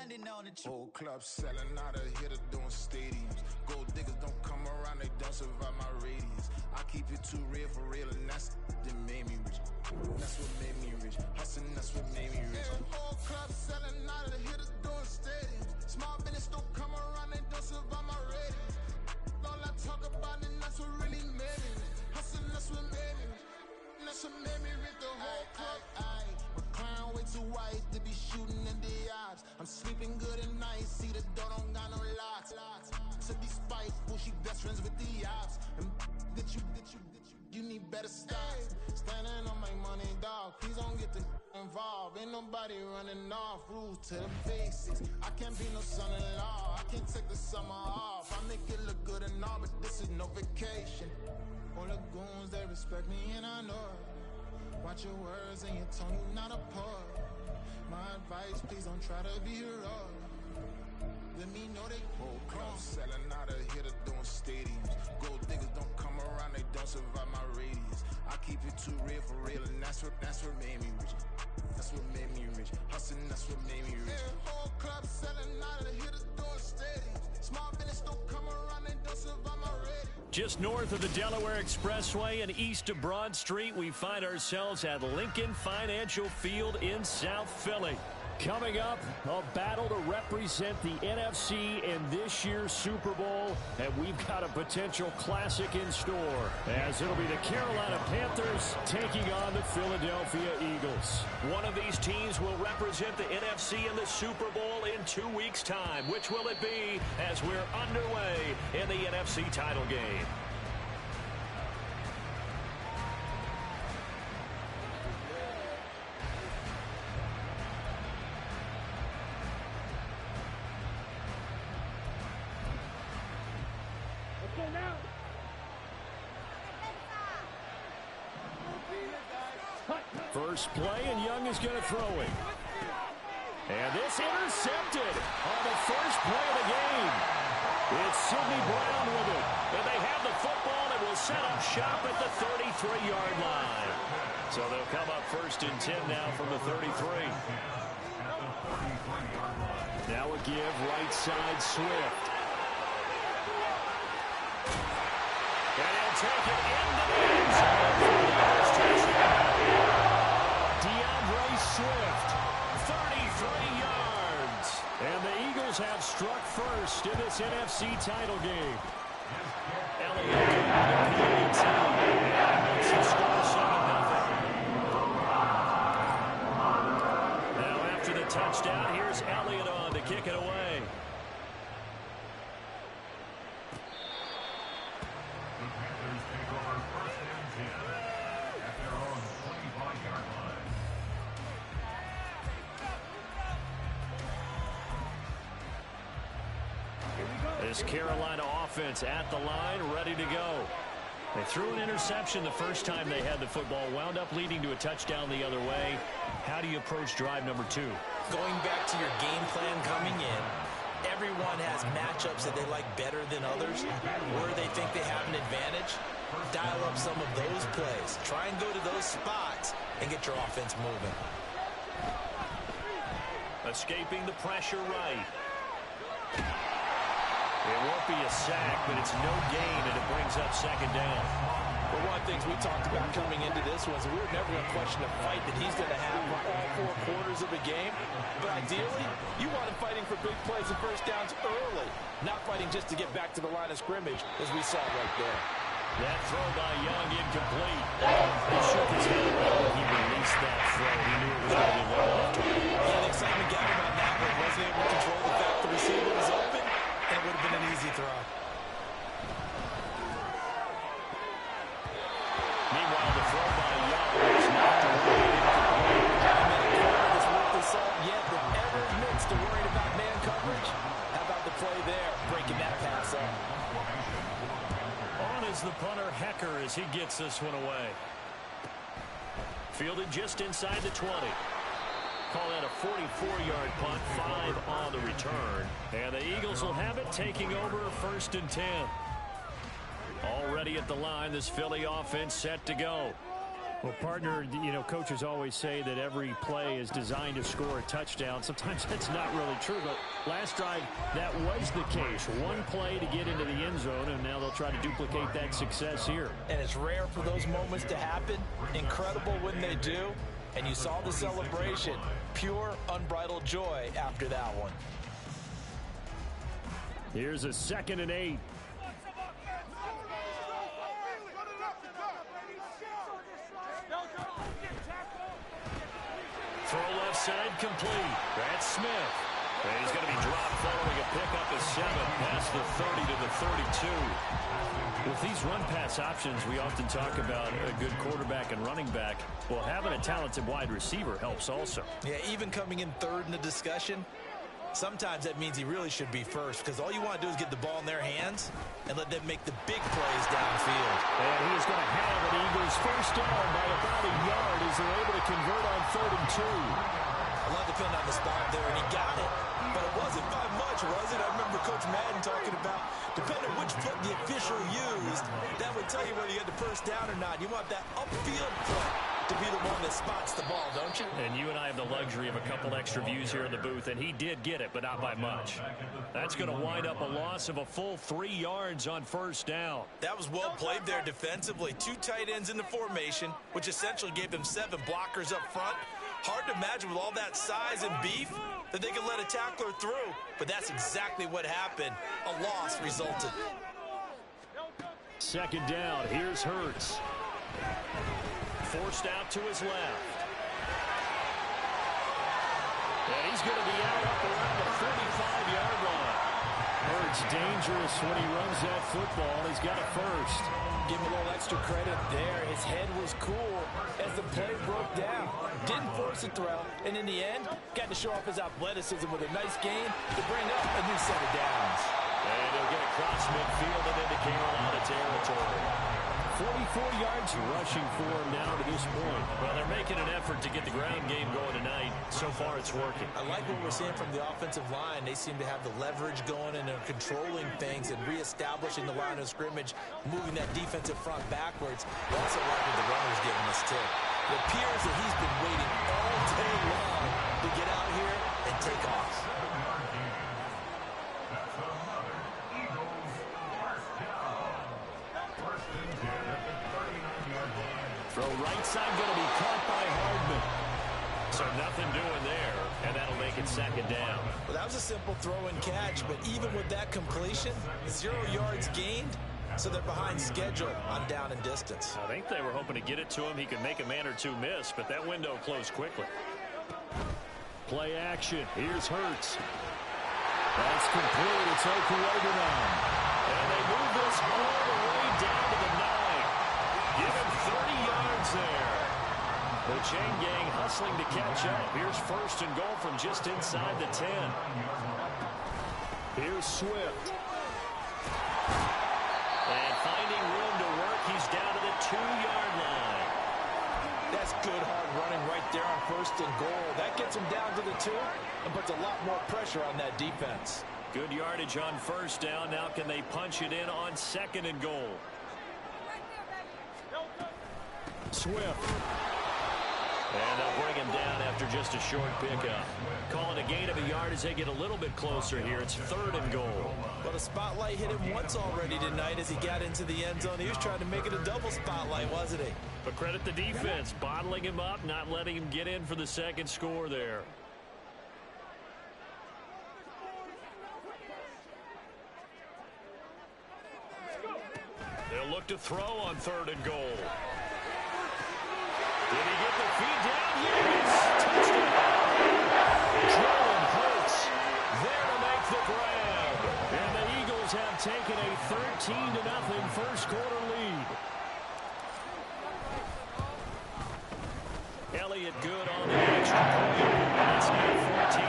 landing on the Whole club selling out of hitter doing stadiums. Gold diggers don't come around, they don't survive my radius. I keep it too real for real, and that's that made me rich. That's what made me rich. Hustling, that's what made me rich. Whole club selling out of hitters doing stadiums. Small business don't come around, they don't survive my radius. All I talk about, and that's what really made me rich. Hustling, that's what made me rich. That's what made me rich. The whole club. My crown way too white to be shooting in the odds. I'm sleeping good at night, see the door don't got no locks. To be spiteful, she best friends with the ops. And get you need better stop. Standing on my money, dog. Please don't get the involved. Ain't nobody running off. Rules to the basics. I can't be no son-in-law. I can't take the summer off. I make it look good and all, but this is no vacation. All the goons, they respect me and I know it. Watch your words and your tone, you not a poet. My advice, please don't try to be heroic. Let me know they whole club selling out of hitter doing stadiums. Gold diggers don't come around, they don't survive my radius. I keep it too real for real, and that's what made me rich. That's what made me rich. Hustling, that's what made me rich. Whole club selling out of hitters doing stadiums. Small business don't come around, they don't survive my radius. Just north of the Delaware Expressway and east of Broad Street, we find ourselves at Lincoln Financial Field in South Philly. Coming up, a battle to represent the NFC in this year's Super Bowl, and we've got a potential classic in store, as it'll be the Carolina Panthers taking on the Philadelphia Eagles. One of these teams will represent the NFC in the Super Bowl in 2 weeks' time. Which will it be, as we're underway in the NFC title game? First play, and Young is going to throw it. And this intercepted on the first play of the game. It's Sidney Brown with it. And they have the football and will set up shop at the 33-yard line. So they'll come up 1st and 10 now from the 33. Now a give, right side, Swift. And he'll take it into the end zone for the first touchdown. Swift, 33 yards. And the Eagles have struck first in this NFC title game. Elliott with the PAT. And makes the score 7-0. Now after the touchdown, here's Elliott on to kick it away. The Panthers take over 1st and 10 at their own 25-yard line. This Carolina offense at the line, ready to go. They threw an interception the first time they had the football, wound up leading to a touchdown the other way. How do you approach drive number 2? Going back to your game plan coming in, everyone has matchups that they like better than others, where they think they have an advantage. Dial up some of those plays. Try and go to those spots and get your offense moving. Escaping the pressure right. It won't be a sack, but it's no gain, and it brings up 2nd down. Well, one of the things we talked about coming into this was we were never going to question a fight that he's going to have for all 4 quarters of a game. But ideally, you want him fighting for big plays and first downs early, not fighting just to get back to the line of scrimmage, as we saw right there. That throw by Young incomplete. He shook his head when he released that throw. He knew it was going to be well off target. Yeah, the excitement gathered on that one. Wasn't able to control the fact the receiver was open. It would have been an easy throw. Meanwhile, the throw by Young is knocked away. It's worth the salt yet that ever admits to worrying about man coverage. How about the play there, breaking that pass up? On is the punter, Hecker, as he gets this one away. Fielded just inside the 20. Call that a 44-yard punt, 5 on the return. And the Eagles will have it, taking over 1st and 10. Already at the line, this Philly offense set to go. Well, partner, coaches always say that every play is designed to score a touchdown. Sometimes that's not really true, but last drive, that was the case. One play to get into the end zone, and now they'll try to duplicate that success here. And it's rare for those moments to happen. Incredible when they do. And you saw the celebration. Pure, unbridled joy after that one. Here's a 2nd and 8. Throw left side complete. That's Smith. And he's going to be dropped following a pickup of 7 past the 30 to the 32. With these run-pass options, we often talk about a good quarterback and running back. Well, having a talented wide receiver helps also. Yeah, even coming in third in the discussion, sometimes that means he really should be first, because all you want to do is get the ball in their hands and let them make the big plays downfield. And he's going to have an Eagles first down by about a yard as they're able to convert on 3rd and 2. A lot depending on the spot there, and he got it. But it wasn't by much, was it? I remember Coach Madden talking about, depending on which foot the official used, that would tell you whether you had the first down or not. You want that upfield foot to be the one that spots the ball, don't you? And you and I have the luxury of a couple extra views here in the booth, and he did get it, but not by much. That's going to wind up a loss of a full 3 yards on first down. That was well played there defensively. 2 tight ends in the formation, which essentially gave them 7 blockers up front. Hard to imagine with all that size and beef that they could let a tackler through, but that's exactly what happened. A loss resulted. 2nd down. Here's Hurts. Forced out to his left. And he's going to be out up around the 45-yard line. Hurts dangerous when he runs that football. He's got a first. Give him a little extra credit there. His head was cool as the play broke down. Didn't force a throw, and in the end, got to show off his athleticism with a nice gain to bring up a new set of downs. And he'll get across midfield and into Carolina territory. 44 yards rushing for him now to this point. Well, they're making an effort to get the ground game going tonight. So far, it's working. I like what we're seeing from the offensive line. They seem to have the leverage going, and they're controlling things and reestablishing the line of scrimmage, moving that defensive front backwards. I also like what the runner's giving us, too. It appears that he's been waiting all day long to get out here and take off. Throw right side going to be caught by Hardman. So nothing doing there, and that'll make it 2nd down. Well, that was a simple throw and catch, but even with that completion, 0 yards gained, so they're behind schedule on down and distance. I think they were hoping to get it to him. He could make a man or two miss, but that window closed quickly. Play action. Here's Hurts. That's complete. It's Okuweguna. And they move this all the way down to the 9. Give him 30 yards there. The chain gang hustling to catch up. Here's 1st and goal from just inside the 10. Here's Swift. And finding room to work, he's down to the 2-yard line. That's good hard running right there on 1st and goal. That gets him down to the 2 and puts a lot more pressure on that defense. Good yardage on 1st down. Now can they punch it in on 2nd and goal? Swift. And they'll bring him down after just a short pickup. Calling a gain of a yard as they get a little bit closer here. It's 3rd and goal. Well, the spotlight hit him once already tonight as he got into the end zone. He was trying to make it a double spotlight, wasn't he? But credit the defense, bottling him up, not letting him get in for the 2nd score there. They'll look to throw on 3rd and goal. Did he get the feet down? Yes! Touchdown! Jalen Hurts there to make the grab. And the Eagles have taken a 13-0 first quarter lead. Elliott good on the extra point. It's now 14-0.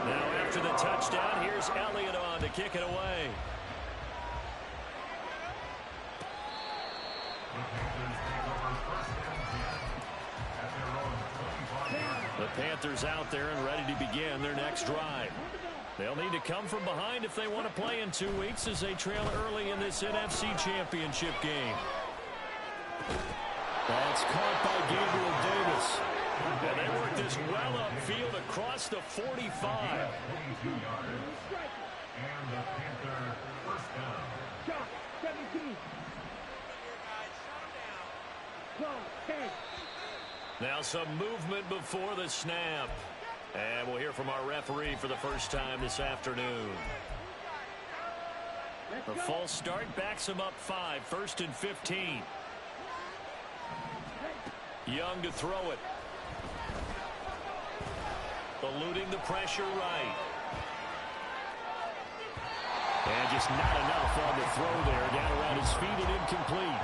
Now after the touchdown, here's Elliott on to kick it away. The Panthers out there and ready to begin their next drive. They'll need to come from behind if they want to play in 2 weeks as they trail early in this NFC Championship game. That's caught by Gabriel Davis. And they work this well upfield across the 45. 42 yards. And the Panther first down. 17. Now some movement before the snap. And we'll hear from our referee for the first time this afternoon. The false start backs him up 5, 1st and 15. Young to throw it. Eluding the pressure right. And just not enough on the throw there. Down around his feet and incomplete.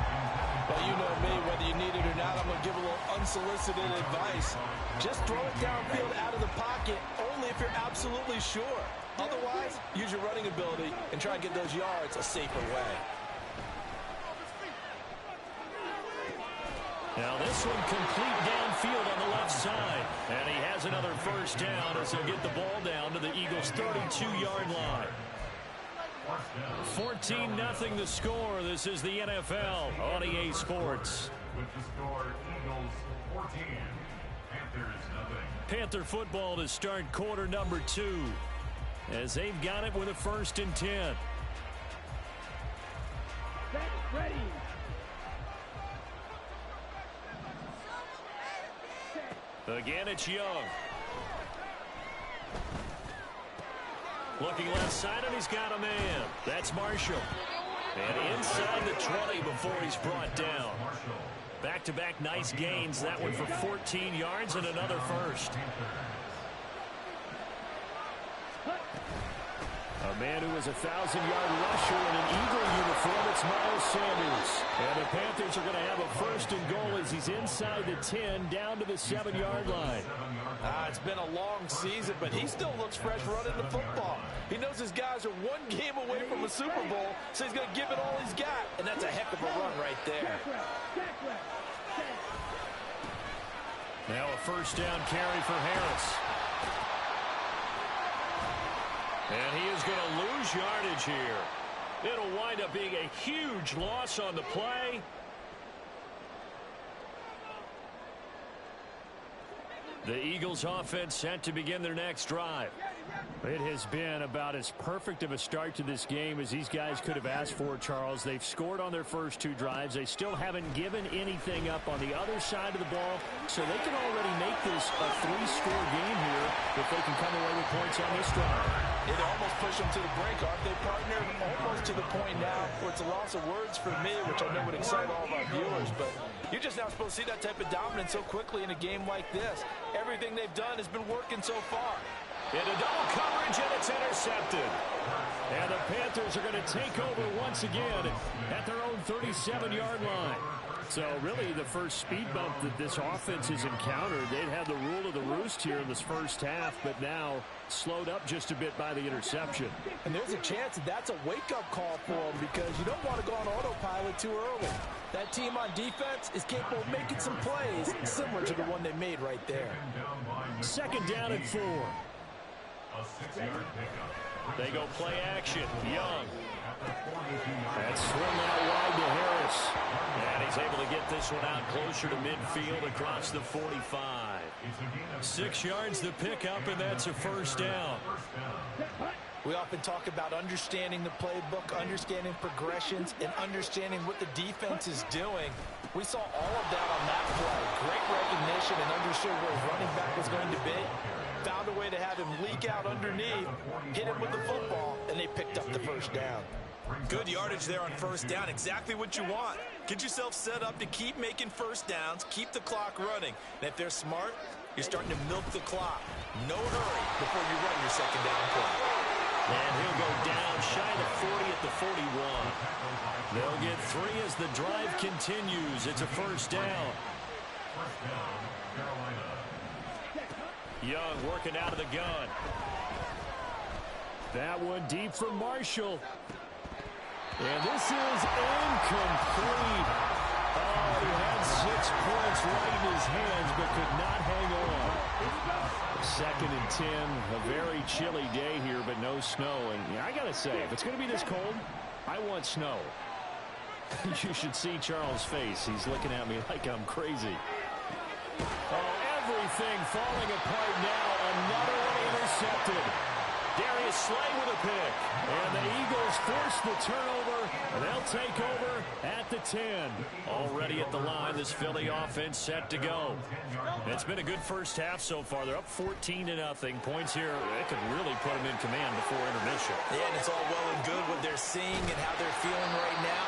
Well, you know me, whether you need it or not, I'm going to give a little unsolicited advice. Just throw it downfield out of the pocket, only if you're absolutely sure. Otherwise, use your running ability and try and get those yards a safer way. Now this one complete downfield on the left side. And he has another first down as he'll get the ball down to the Eagles' 32-yard line. 14-0 the score. This is the NFL on EA Sports. With the score, Eagles 14, Panthers nothing. Panther football to start quarter number 2 as they've got it with a 1st and 10. Ready. Again, it's Young. Looking left side, and he's got a man. That's Marshall. And inside the 20 before he's brought down. Back-to-back nice gains. That one for 14 yards and another first. A man who is a 1,000-yard rusher in an Eagle uniform, it's Miles Sanders. And the Panthers are going to have a 1st and goal as he's inside the 10, down to the 7-yard line. It's been a long season, but he still looks fresh running the football. He knows his guys are 1 game away from a Super Bowl, so he's going to give it all he's got. And that's a heck of a run right there. Now a 1st down carry for Harris. And he is going to lose yardage here. It'll wind up being a huge loss on the play. The Eagles offense set to begin their next drive. It has been about as perfect of a start to this game as these guys could have asked for, Charles. They've scored on their first 2 drives. They still haven't given anything up on the other side of the ball, so they can already make this a 3-score game here if they can come away with points on this drive. It almost pushed them to the brink, aren't they, partner? Almost to the point now where it's a loss of words for me, which I know would excite all of our viewers, but you're just not supposed to see that type of dominance so quickly in a game like this. Everything they've done has been working so far. Into double coverage, and it's intercepted. And the Panthers are going to take over once again at their own 37-yard line. So really the first speed bump that this offense has encountered, they'd had the rule of the roost here in this first half, but now slowed up just a bit by the interception. And there's a chance that that's a wake-up call for them because you don't want to go on autopilot too early. That team on defense is capable of making some plays similar to the one they made right there. 2nd down and 4. A 6-yard pickup. They go play action. Young. That's swung out wide to Harris. And he's able to get this one out closer to midfield across the 45. 6 yards to pick up, and that's a 1st down. We often talk about understanding the playbook, understanding progressions, and understanding what the defense is doing. We saw all of that on that play. Great recognition and understood where his running back was going to be. Found a way to have him leak out underneath, hit him with the football, and they picked up the 1st down. Good yardage there on 1st down. Exactly what you want. Get yourself set up to keep making 1st downs, keep the clock running. And if they're smart, you're starting to milk the clock. No hurry before you run your 2nd down play. And he'll go down shy of the 40 at the 41. They'll get 3 as the drive continues. It's a 1st down. Young working out of the gun. That one deep for Marshall. And this is incomplete. Oh, he had 6 points right in his hands, but could not hang on. 2nd and 10, a very chilly day here, but no snow. And yeah, I got to say, if it's going to be this cold, I want snow. You should see Charles' face. He's looking at me like I'm crazy. Oh, everything falling apart now. Another one intercepted. Darius Slay with a pick. And the Eagles force the turnover, and they'll take over at the 10. Already at the line, this Philly offense set to go. It's been a good first half so far. They're up 14-0. Points here, it could really put them in command before intermission. Yeah, and it's all well and good what they're seeing and how they're feeling right now.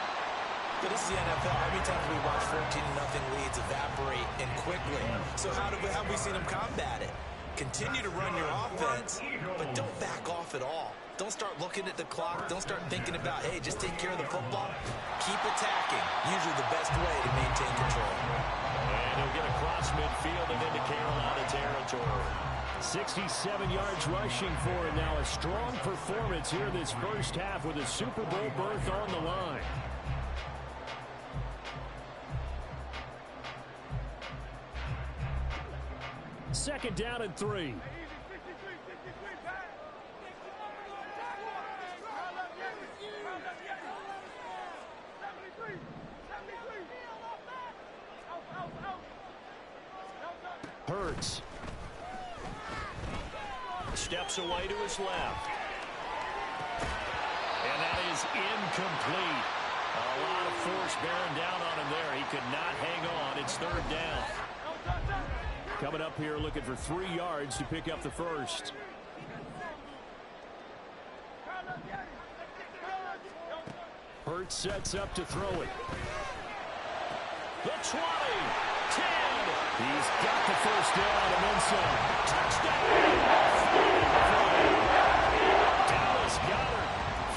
But this is the NFL. How many times we watch 14-0 leads evaporate and quickly? So how have we seen them combat it? Continue to run your offense, but don't back off at all. Don't start looking at the clock. Don't start thinking about, hey, just take care of the football. Keep attacking. Usually the best way to maintain control. And he'll get across midfield and into Carolina territory. 67 yards rushing for it now. A strong performance here this first half with a Super Bowl berth on the line. Second down and 3. Hurts. Steps away to his left. And that is incomplete. A lot of force bearing down on him there. He could not hang on. It's 3rd down. Coming up here looking for 3 yards to pick up the first. Hurts sets up to throw it. The 20, 10. He's got the first down and then some. Touchdown. Dallas Goedert,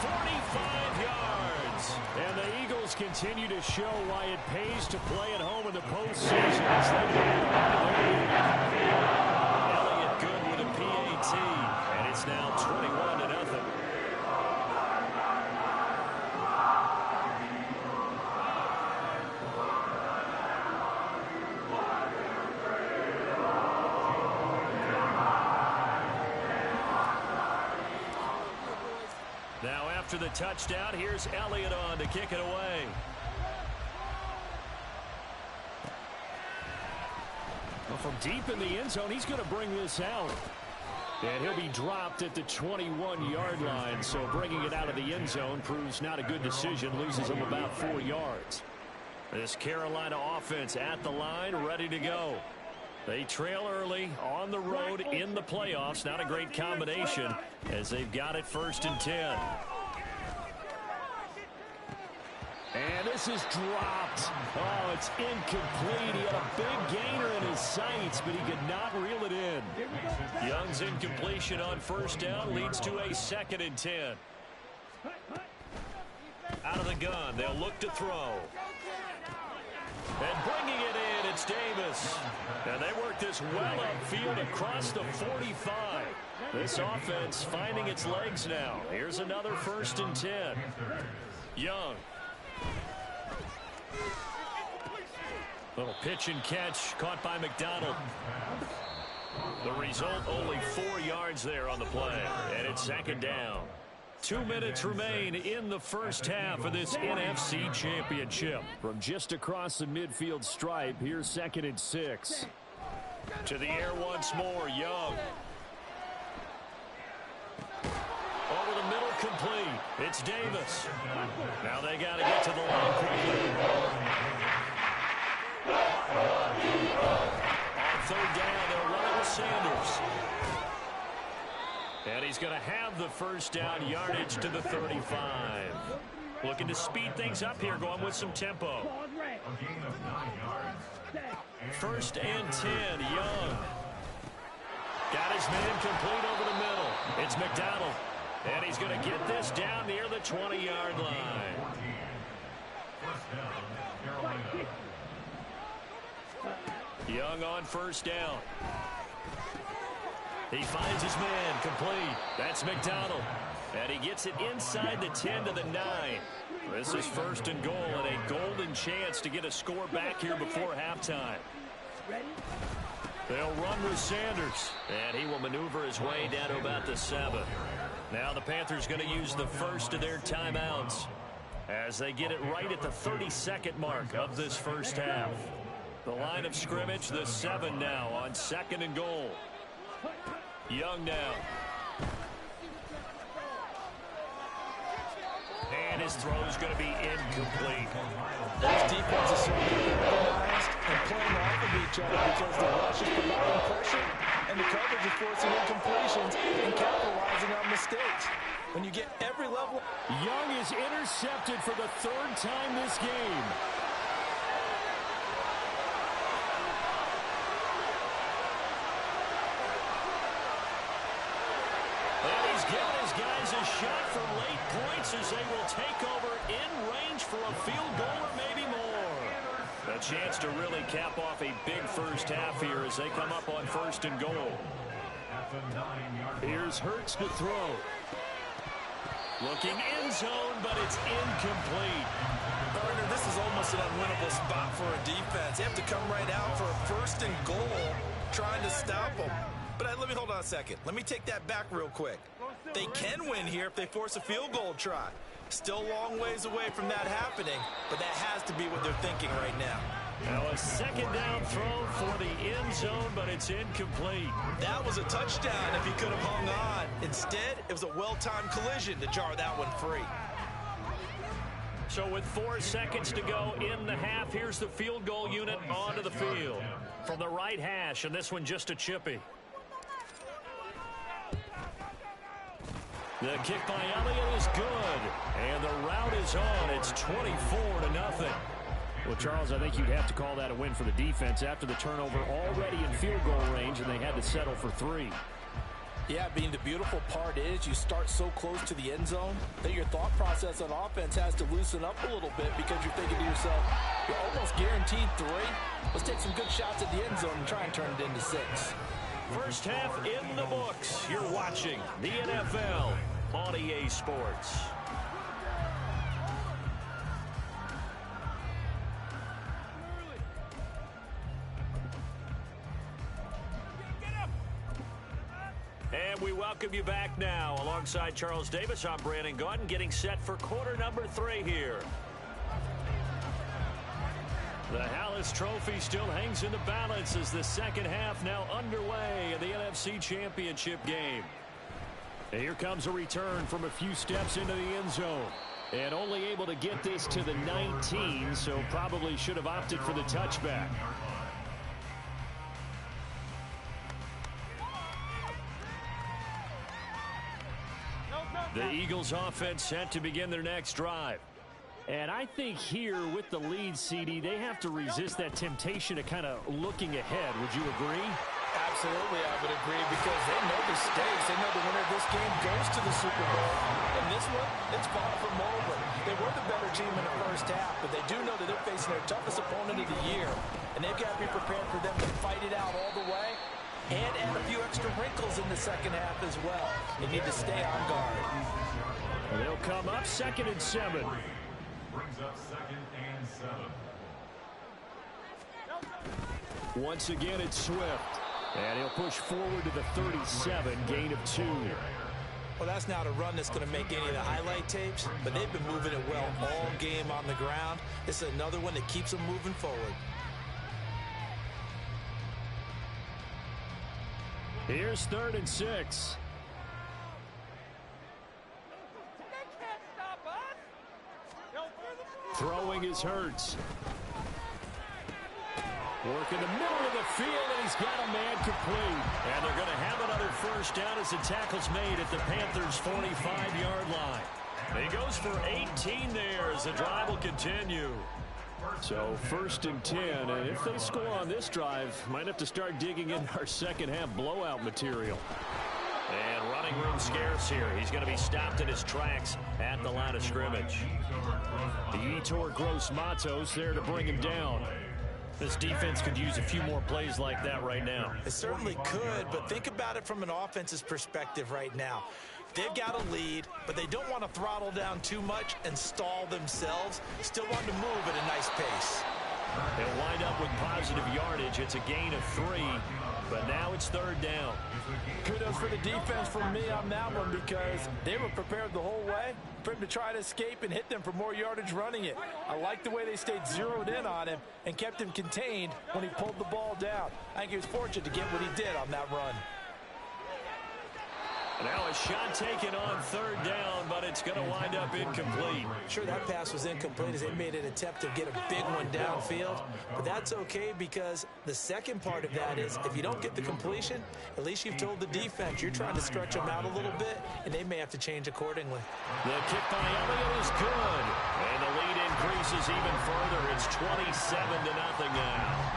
45 yards. And the Eagles continue to show why it pays to play at home in the postseason. Elliott good with a PAT, and it's now 21-0. Now after the touchdown, here's Elliott on to kick it away. Well, from deep in the end zone, he's going to bring this out. And he'll be dropped at the 21-yard line, so bringing it out of the end zone proves not a good decision, loses him about 4 yards. This Carolina offense at the line, ready to go. They trail early on the road in the playoffs. Not a great combination as they've got it 1st and 10. And this is dropped. Oh, it's incomplete. He had a big gainer in his sights, but he could not reel it in. Young's incompletion on 1st down leads to a 2nd and 10. Out of the gun, they'll look to throw. And bringing it in, it's Davis. And they work this well upfield across the 45. This offense finding its legs now. Here's another 1st and 10. Young. Little pitch and catch caught by McDonald. The result, only 4 yards there on the play. And it's 2nd down. 2 minutes remain in the first half of this NFC Championship. From just across the midfield stripe, here's 2nd and 6. To the air once more, Young. Over the middle, complete. It's Davis. Now they got to get to the line quickly. On 3rd down, they'll run it with Sanders. And he's going to have the 1st down, yardage to the 35. Looking to speed things up here, going with some tempo. 1st and 10, Young. Got his man complete over the middle. It's McDonald. And he's going to get this down near the 20-yard line. Young on 1st down. He finds his man, complete. That's McDonald. And he gets it inside the 10 to the 9. This is 1st and goal and a golden chance to get a score back here before halftime. They'll run with Sanders, and he will maneuver his way down to about the 7. Now the Panthers going to use the first of their timeouts as they get it right at the 32nd mark of this first half. The line of scrimmage, the 7 now on 2nd and goal. Young now. And his throw is going to be incomplete. This defense is certainly organized and playing off of each other because the rush is providing pressure and the coverage is forcing incompletions and capitalizing on mistakes. When you get every level. Young is intercepted for the 3rd time this game. And he's giving his guys a shot for late points as they will take over in range for a field goal or maybe more. A chance to really cap off a big first half here as they come up on 1st and goal. Here's Hurts to throw. Looking end zone, but it's incomplete. Gardner, this is almost an unwinnable spot for a defense. They have to come right out for a 1st and goal trying to stop them. But let me hold on a second. Let me take that back real quick. They can win here if they force a field goal try. Still a long ways away from that happening, but that has to be what they're thinking right now. Now a 2nd down throw for the end zone, but it's incomplete. That was a touchdown if he could have hung on. Instead, it was a well-timed collision to jar that one free. So with 4 seconds to go in the half, here's the field goal unit onto the field. From the right hash, and this one just a chippy. The kick by Elliott is good, and the route is on. It's 24-0. Well, Charles, I think you'd have to call that a win for the defense after the turnover already in field goal range, and they had to settle for 3. Yeah, being the beautiful part is you start so close to the end zone that your thought process on offense has to loosen up a little bit because you're thinking to yourself, you're almost guaranteed 3. Let's take some good shots at the end zone and try and turn it into 6. First half in the books. You're watching the NFL on EA Sports. And we welcome you back now. Alongside Charles Davis, I'm Brandon Gaudin, getting set for quarter number 3 here. The Hallis Trophy still hangs in the balance as the second half now underway in the NFC Championship game. And here comes a return from a few steps into the end zone. And only able to get this to the 19, so probably should have opted for the touchback. The Eagles offense set to begin their next drive. And I think here with the lead, CD, they have to resist that temptation of kind of looking ahead. Would you agree? Absolutely, I would agree, because they know the stakes. They know the winner of this game goes to the Super Bowl. And this one, it's far from over. They were the better team in the first half, but they do know that they're facing their toughest opponent of the year. And they've got to be prepared for them to fight it out all the way and add a few extra wrinkles in the second half as well. They need to stay on guard. They'll come up 2nd and 7. Brings up 2nd and 7. Once again, it's Swift. And he'll push forward to the 37, gain of 2. Well, that's not a run that's going to make any of the highlight tapes, but they've been moving it well all game on the ground. It's another one that keeps them moving forward. Here's 3rd and 6. Throwing is Hurts. Work in the middle of the field, and he's got a man complete. And they're going to have another first down as the tackle's made at the Panthers' 45-yard line. He goes for 18 there as the drive will continue. So 1st and 10, and if they score on this drive, might have to start digging in our second half blowout material. And running room scarce here. He's going to be stopped in his tracks at the line of scrimmage. The Yetur Gross Matos there to bring him down. This defense could use a few more plays like that right now. It certainly could, but think about it from an offense's perspective right now. They've got a lead, but they don't want to throttle down too much and stall themselves. Still want to move at a nice pace. They'll wind up with positive yardage. It's a gain of 3, but now it's 3rd down. Kudos for the defense from me on that one because they were prepared the whole way for him to try to escape and hit them for more yardage running it. I like the way they stayed zeroed in on him and kept him contained when he pulled the ball down. I think he was fortunate to get what he did on that run. Now a shot taken on 3rd down, but it's going to wind up incomplete. Sure, that pass was incomplete as they made an attempt to get a big one downfield, but that's okay because the second part of that is if you don't get the completion, at least you've told the defense you're trying to stretch them out a little bit, and they may have to change accordingly. The kick by Elliott is good, and the lead increases even further. It's 27-0 now.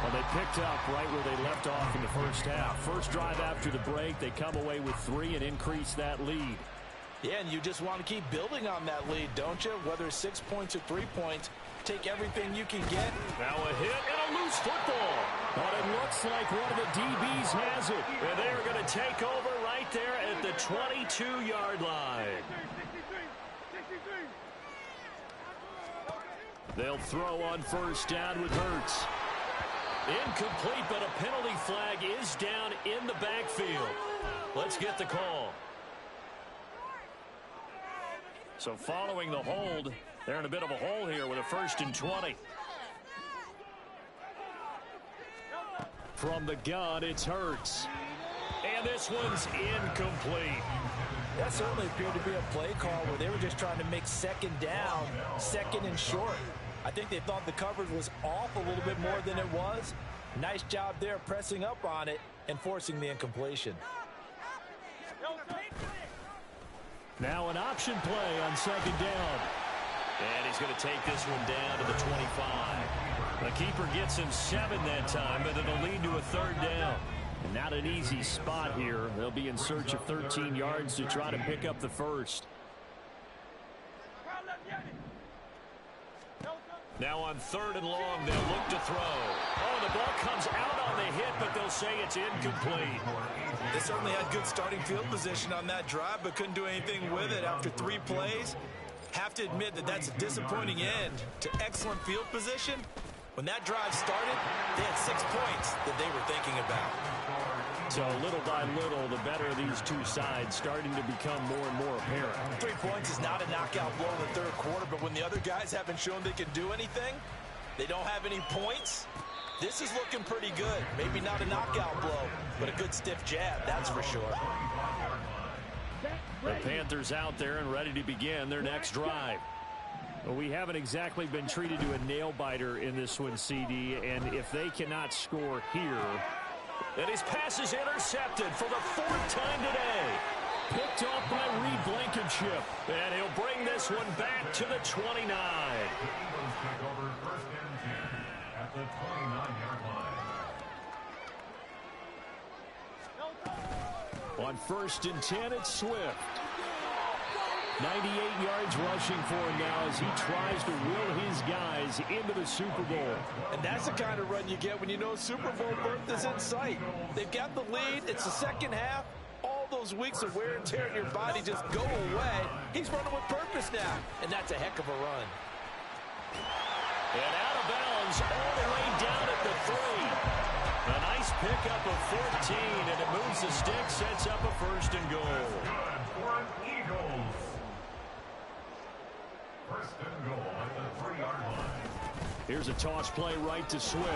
Well, they picked up right where they left off in the first half. First drive after the break, they come away with 3 and increase that lead. Yeah, and you just want to keep building on that lead, don't you? Whether it's 6 points or 3 points, take everything you can get. Now a hit and a loose football. But it looks like one of the DBs has it. And they're going to take over right there at the 22-yard line. They'll throw on first down with Hurts. Incomplete, but a penalty flag is down in the backfield. Let's get the call. So following the hold, they're in a bit of a hole here with a 1st and 20. From the gun, it's Hurts. And this one's incomplete. That certainly appeared to be a play call where they were just trying to make 2nd down, 2nd and short. I think they thought the coverage was off a little bit more than it was. Nice job there pressing up on it and forcing the incompletion. Now an option play on 2nd down. And he's going to take this one down to the 25. The keeper gets him 7 that time, but it'll lead to a 3rd down. And not an easy spot here. They'll be in search of 13 yards to try to pick up the first. Now on 3rd and long, they'll look to throw. Oh, the ball comes out on the hit, but they'll say it's incomplete. They certainly had good starting field position on that drive, but couldn't do anything with it after 3 plays. Have to admit that that's a disappointing end to excellent field position. When that drive started, they had 6 points that they were thinking about. So little by little, the better of these two sides starting to become more and more apparent. 3 points is not a knockout blow in the 3rd quarter, but when the other guys haven't shown they can do anything, they don't have any points, this is looking pretty good. Maybe not a knockout blow, but a good stiff jab, that's for sure. The Panthers out there and ready to begin their next drive. Well, we haven't exactly been treated to a nail-biter in this one, CD, and if they cannot score here... And his pass is intercepted for the 4th time today. Picked off by Reed Blankenship. And he'll bring this one back to the 29. At the 29-yard line. On 1st and 10, it's Swift. 98 yards rushing for him now as he tries to will his guys into the Super Bowl. And that's the kind of run you get when you know Super Bowl berth is in sight. They've got the lead. It's the 2nd half. All those weeks of wear and tear in your body just go away. He's running with purpose now, and that's a heck of a run. And out of bounds all the way down at the 3. A nice pickup of 14, and it moves the stick, sets up a 1st and goal. Good for Eagles. 1st and goal at the 3-yard line. Here's a toss play right to Swift.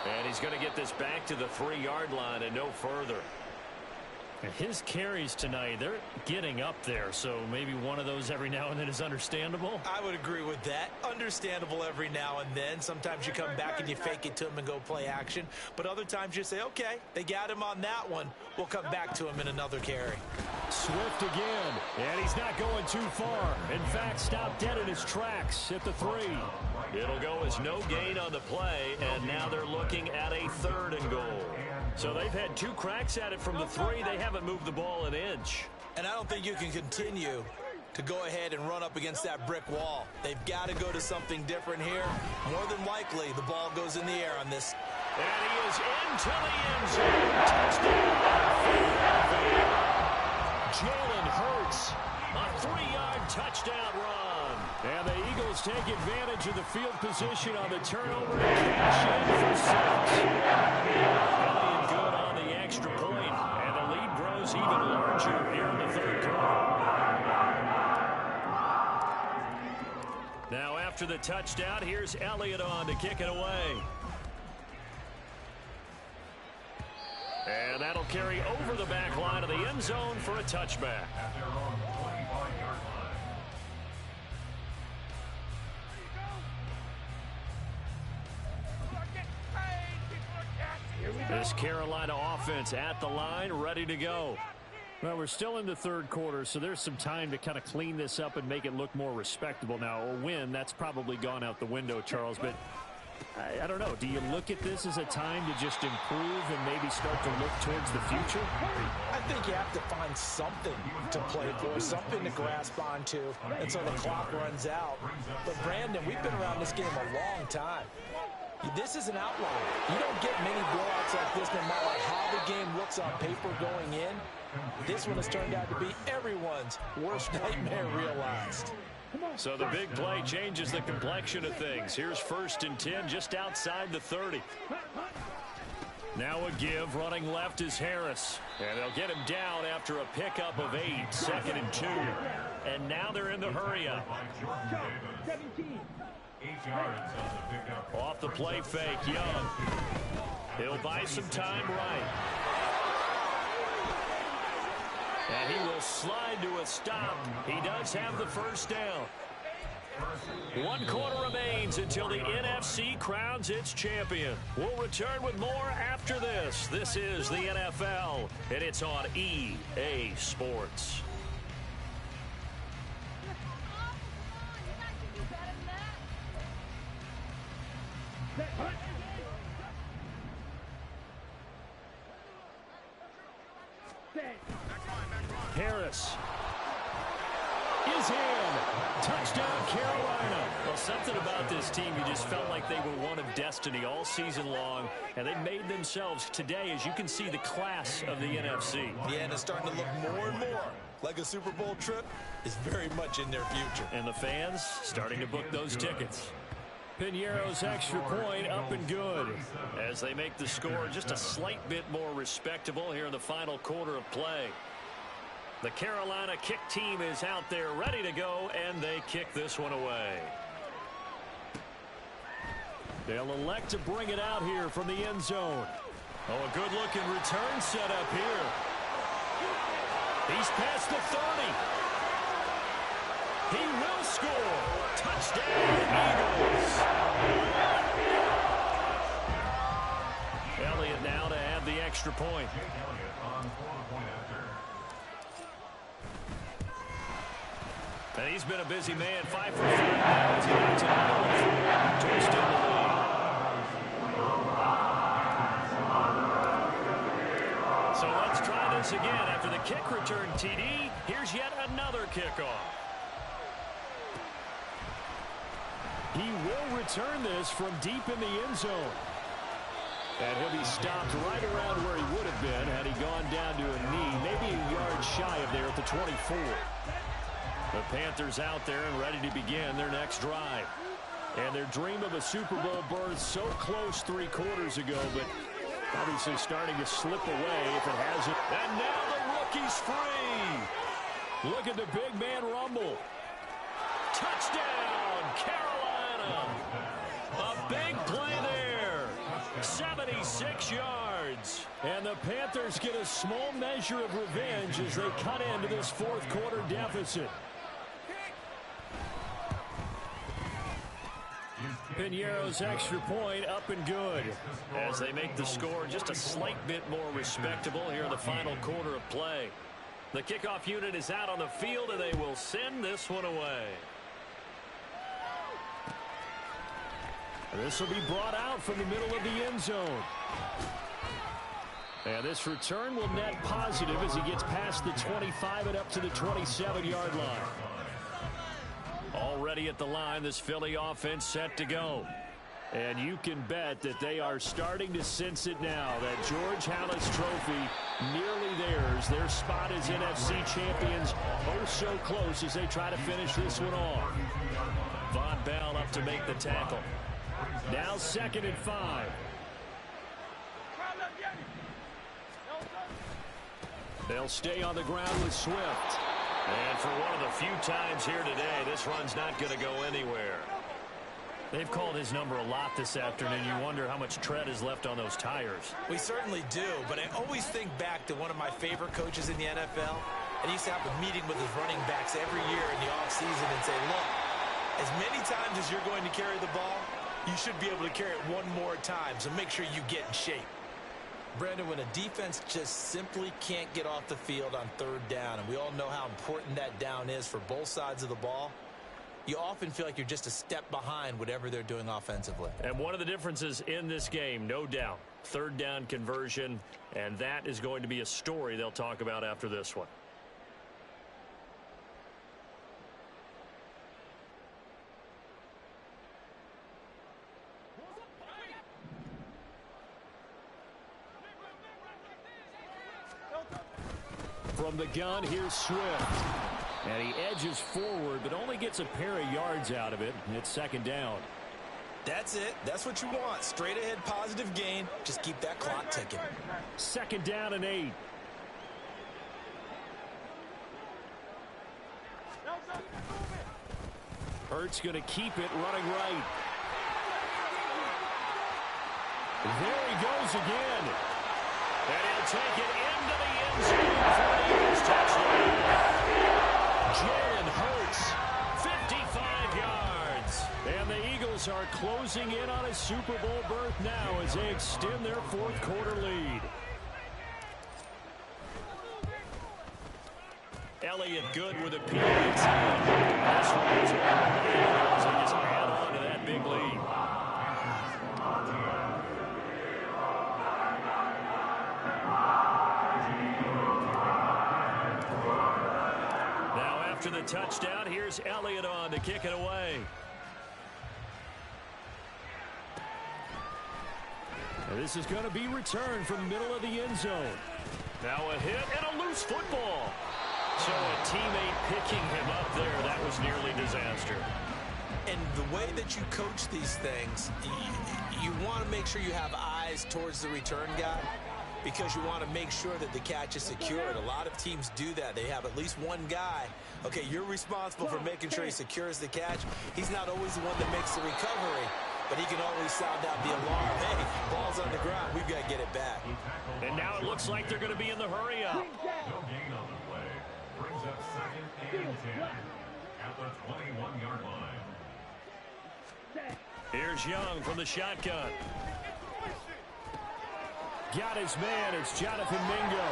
And he's going to get this back to the 3-yard line and no further. And his carries tonight, they're getting up there, so maybe one of those every now and then is understandable. I would agree with that. Understandable every now and then. Sometimes you come back and you fake it to him and go play action. But other times you say, okay, they got him on that one. We'll come back to him in another carry. Swift again, and he's not going too far. In fact, stopped dead in his tracks at the 3. It'll go as no gain on the play, and now they're looking at a 3rd and goal. So they've had 2 cracks at it from the 3. They haven't moved the ball an inch. And I don't think you can continue to go ahead and run up against that brick wall. They've got to go to something different here. More than likely, the ball goes in the air on this. And he is into the end zone. Touchdown. Jalen Hurts, a 3-yard touchdown run. And the Eagles take advantage of the field position on the turnover to cash in for 6. Elliott good on the extra point, and the lead grows even larger here in the third quarter. Now after the touchdown, here's Elliott on to kick it away. And that'll carry over the back line of the end zone for a touchback. At their own 25-yard line. This Carolina offense at the line, ready to go. Well, we're still in the third quarter, so there's some time to kind of clean this up and make it look more respectable. Now, a win, that's probably gone out the window, Charles, but I don't know. Do you look at this as a time to just improve and maybe start to look towards the future? I think you have to find something to play for, something to grasp onto until the clock runs out. But, Brandon, we've been around this game a long time. This is an outlier. You don't get many blowouts like this no matter how the game looks on paper going in. This one has turned out to be everyone's worst nightmare realized. So the big play changes the complexion of things. Here's 1st and 10 just outside the 30. Now a give. Running left is Harris. And they'll get him down after a pickup of 8. 2nd and 2. And now they're in the hurry-up. 17. 8 yards on the pickup. Off the play fake, Young. He'll buy some time right. And he will slide to a stop. He does have the first down. 1 quarter remains until the NFC crowns its champion. We'll return with more after this. This is the NFL, and it's on EA Sports. Harris is in. Touchdown, Carolina. Well, something about this team, you just felt like they were one of destiny all season long, and they made themselves today, as you can see, the class of the NFC. Yeah, and it's starting to look more and more like a Super Bowl trip is very much in their future. And the fans starting to book those tickets. Piñeiro's extra point up and good as they make the score just a slight bit more respectable here in the final quarter of play. The Carolina kick team is out there ready to go, and they kick this one away. They'll elect to bring it out here from the end zone. Oh, a good-looking return set up here. He's past the 30. He will score. Touchdown, Eagles. Elliott now to have the extra point. And he's been a busy man. 5 for 5 now as he gets to extend the lead. So let's try this again. After the kick return TD, here's yet another kickoff. He will return this from deep in the end zone. And he'll be stopped right around where he would have been had he gone down to a knee, maybe a yard shy of there at the 24. The Panthers out there and ready to begin their next drive. And their dream of a Super Bowl berth so close 3 quarters ago, but obviously starting to slip away if it hasn't. And now the rookie's free. Look at the big man rumble. Touchdown, Carolina. A big play there. 76 yards. And the Panthers get a small measure of revenge as they cut into this 4th quarter deficit. Piñeiro's extra point up and good as they make the score just a slight bit more respectable here in the final quarter of play. The kickoff unit is out on the field, and they will send this one away. This will be brought out from the middle of the end zone. And this return will net positive as he gets past the 25 and up to the 27-yard line. Already at the line, this Philly offense set to go. And you can bet that they are starting to sense it now. That George Halas Trophy nearly theirs. Their spot as NFC champions oh so close as they try to finish this one off. Von Bell up to make the tackle. Now 2nd and 5. They'll stay on the ground with Swift. And for one of the few times here today, this run's not going to go anywhere. They've called his number a lot this afternoon. You wonder how much tread is left on those tires. We certainly do, but I always think back to one of my favorite coaches in the NFL. And he used to have a meeting with his running backs every year in the offseason and say, look, as many times as you're going to carry the ball, you should be able to carry it one more time, so make sure you get in shape. Brandon, when a defense just simply can't get off the field on 3rd down, and we all know how important that down is for both sides of the ball, you often feel like you're just a step behind whatever they're doing offensively. And one of the differences in this game, no doubt, 3rd down conversion, and that is going to be a story they'll talk about after this one. From the gun, here's Swift. And he edges forward, but only gets a pair of yards out of it. And it's 2nd down. That's it. That's what you want. Straight ahead, positive gain. Just keep that clock ticking. 2nd down and 8. Hurts going to keep it running right. There he goes again. And he'll take it into the end zone for the Eagles touchdown. Jalen Hurts, 55 yards. And the Eagles are closing in on a Super Bowl berth now as they extend their 4th quarter lead. Elliott good with a PAT. This one is all the Eagles. They just add on to that big lead. After the touchdown, here's Elliott on to kick it away. And this is going to be returned from the middle of the end zone. Now a hit and a loose football. So a teammate picking him up there, that was nearly disaster. And the way that you coach these things, you want to make sure you have eyes towards the return guy, because you want to make sure that the catch is secured. A lot of teams do that. They have at least one guy. Okay, you're responsible for making sure he secures the catch. He's not always the one that makes the recovery, but he can always sound out the alarm. Hey, ball's on the ground. We've got to get it back. And now it looks like they're going to be in the hurry up. No gain on the play. Brings up 2nd and 10 at the 21-yard line. Here's Young from the shotgun. Got his man. It's Jonathan Mingo.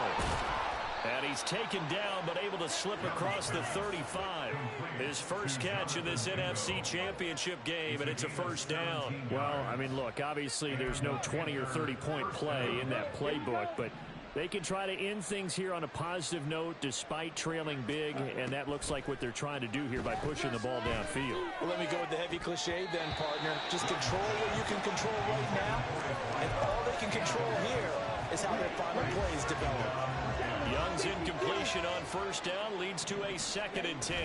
And he's taken down, but able to slip across the 35. His first catch in this NFC Championship game, and it's a 1st down. Well, I mean, look, obviously there's no 20 or 30-point play in that playbook, but they can try to end things here on a positive note despite trailing big, and that looks like what they're trying to do here by pushing the ball downfield. Well, let me go with the heavy cliche then, partner. Just control what you can control right now, and all they can control here is how their final plays develop. Young's incompletion on 1st down leads to a 2nd and 10.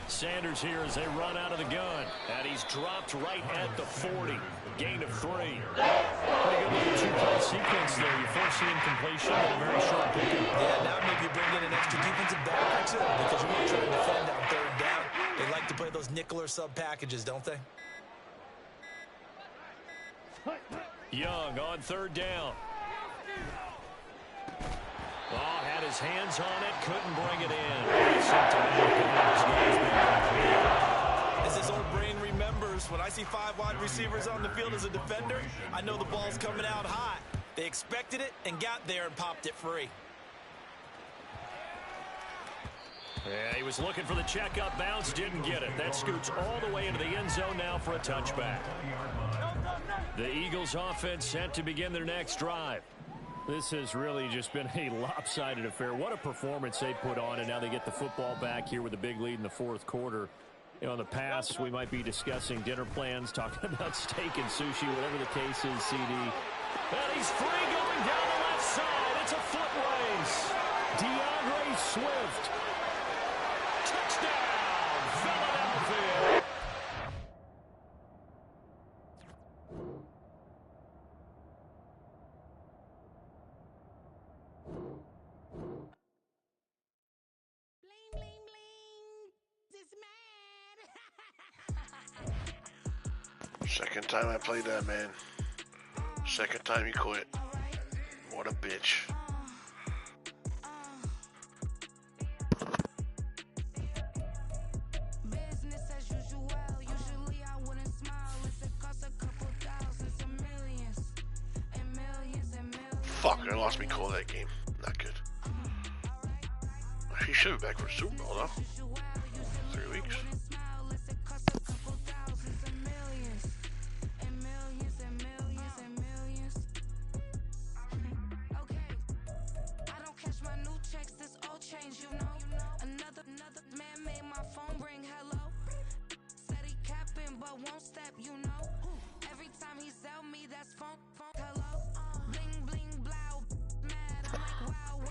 Sanders here as they run out of the gun. And he's dropped right at the 40. Gain of 3. Pretty good little 2-play sequence there. You force the incompletion and a very short pickup. Yeah, now maybe you bring in an extra defensive back or two because you want to try to defend on 3rd down. They like to play those nickel or sub packages, don't they? Young on 3rd down. Oh, had his hands on it, couldn't bring it in. As his old brain remembers, when I see 5 wide receivers on the field as a defender, I know the ball's coming out hot. They expected it and got there and popped it free. Yeah, he was looking for the checkup bounce, didn't get it. That scoots all the way into the end zone now for a touchback. The Eagles offense set to begin their next drive. This has really just been a lopsided affair. What a performance they put on, and now they get the football back here with a big lead in the 4th quarter. You know, in the past, we might be discussing dinner plans, talking about steak and sushi, whatever the case is, CD. And he's free going down the left side. It's a foot race. DeAndre Swift. Touchdown, Philadelphia. Second time I played that, man. Second time he quit. What a bitch. Fuck, I lost me cool that game. Not good. He should be back for the Super Bowl, though. 3 weeks.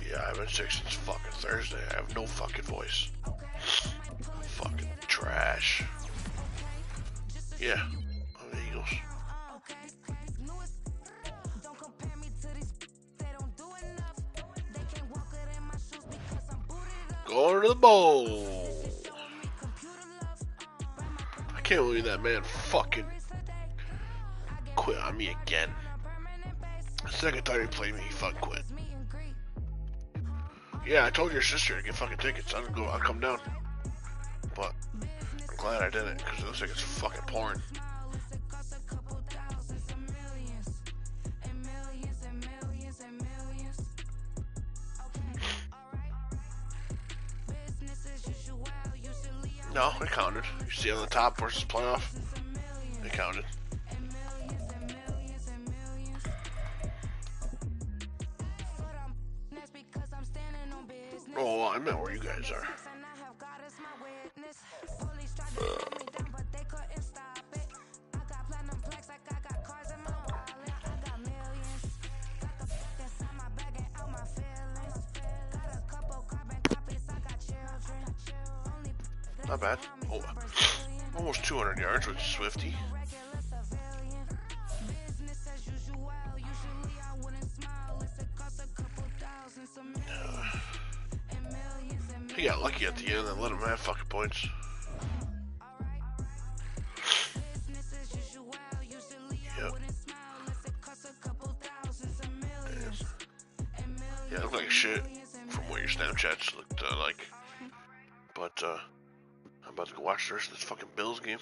Yeah, I've been sick since fucking Thursday. I have no fucking voice. Fucking trash. Yeah, I'm the Eagles. Going to the bowl. I can't believe that man fucking quit on me again. The second time he played me, he fucking quit. Yeah, I told your sister to get fucking tickets. I'll come down. But I'm glad I didn't, because it looks like it's fucking pouring. No, it counted. You see on the top versus playoff? It counted. Oh, I meant where you guys are. Not bad. Oh, almost 200 yards with Swifty. He got lucky at the end and let him have fucking points. Yep. Yeah, it looked like shit from what your Snapchats looked like. But I'm about to go watch the rest of this fucking Bills game.